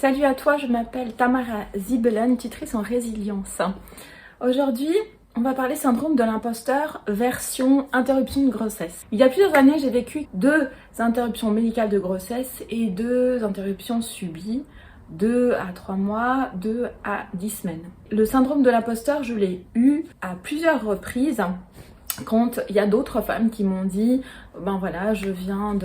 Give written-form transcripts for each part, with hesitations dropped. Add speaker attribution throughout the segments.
Speaker 1: Salut à toi, je m'appelle Tamara Zibelen, tutrice en résilience. Aujourd'hui, on va parler syndrome de l'imposteur version interruption de grossesse. Il y a plusieurs années, j'ai vécu 2 interruptions médicales de grossesse et 2 interruptions subies, 2 à 3 mois, 2 à 10 semaines. Le syndrome de l'imposteur, je l'ai eu à plusieurs reprises quand il y a d'autres femmes qui m'ont dit ben voilà, je viens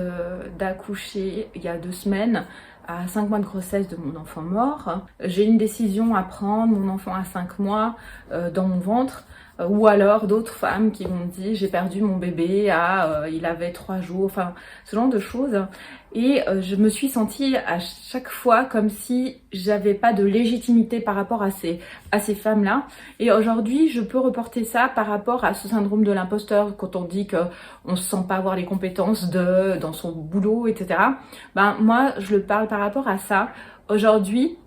Speaker 1: d'accoucher il y a 2 semaines à 5 mois de grossesse de mon enfant mort, j'ai une décision à prendre, mon enfant a 5 mois dans mon ventre, ou alors d'autres femmes qui m'ont dit j'ai perdu mon bébé il avait 3 jours, enfin ce genre de choses. Et je me suis sentie à chaque fois comme si j'avais pas de légitimité par rapport à ces femmes-là. Et aujourd'hui, je peux reporter ça par rapport à ce syndrome de l'imposteur quand on dit qu'on se sent pas avoir les compétences dans son boulot, etc. Ben moi, je le parle par rapport à ça. Aujourd'hui,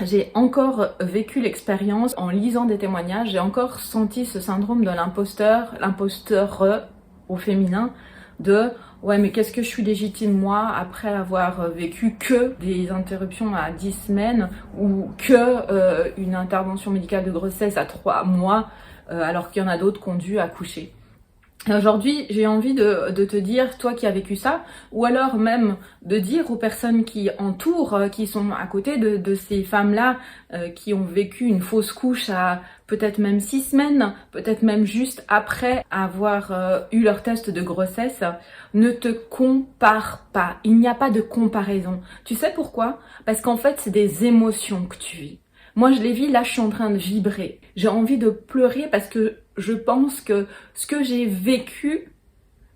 Speaker 1: j'ai encore vécu l'expérience en lisant des témoignages, j'ai encore senti ce syndrome de l'imposteur au féminin, de ouais mais qu'est-ce que je suis légitime moi après avoir vécu que des interruptions à 10 semaines ou que une intervention médicale de grossesse à 3 mois alors qu'il y en a d'autres qui ont dû accoucher. Aujourd'hui, j'ai envie de te dire, toi qui as vécu ça, ou alors même de dire aux personnes qui entourent, qui sont à côté de ces femmes-là, qui ont vécu une fausse couche à peut-être même 6 semaines, peut-être même juste après avoir eu leur test de grossesse, ne te compare pas. Il n'y a pas de comparaison. Tu sais pourquoi? Parce qu'en fait, c'est des émotions que tu vis. Moi, je les vis, là, je suis en train de vibrer. J'ai envie de pleurer parce que je pense que ce que j'ai vécu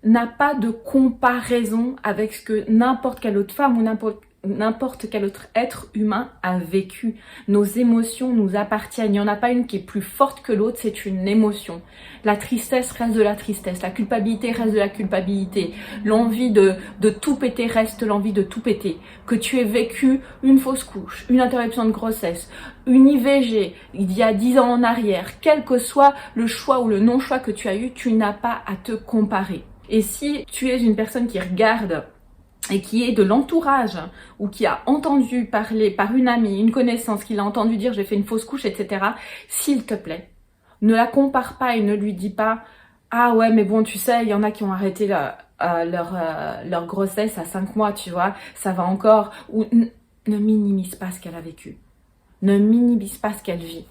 Speaker 1: n'a pas de comparaison avec ce que n'importe quelle autre femme ou n'importe quel autre être humain a vécu. Nos émotions nous appartiennent. Il n'y en a pas une qui est plus forte que l'autre, c'est une émotion. La tristesse reste de la tristesse, la culpabilité reste de la culpabilité, l'envie de tout péter reste l'envie de tout péter. Que tu aies vécu une fausse couche, une interruption de grossesse, une IVG il y a 10 ans en arrière, quel que soit le choix ou le non-choix que tu as eu, tu n'as pas à te comparer. Et si tu es une personne qui regarde et qui est de l'entourage ou qui a entendu parler par une amie, une connaissance, qui l'a entendu dire j'ai fait une fausse couche, etc., s'il te plaît, ne la compare pas et ne lui dis pas ah ouais mais bon tu sais il y en a qui ont arrêté leur grossesse à 5 mois, tu vois, ça va encore, ou ne minimise pas ce qu'elle a vécu, ne minimise pas ce qu'elle vit,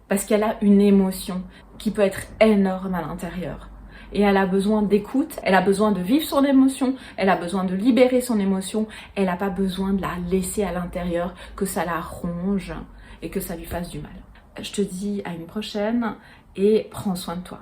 Speaker 1: parce qu'elle a une émotion qui peut être énorme à l'intérieur. Et elle a besoin d'écoute, elle a besoin de vivre son émotion, elle a besoin de libérer son émotion, elle n'a pas besoin de la laisser à l'intérieur, que ça la ronge et que ça lui fasse du mal. Je te dis à une prochaine et prends soin de toi.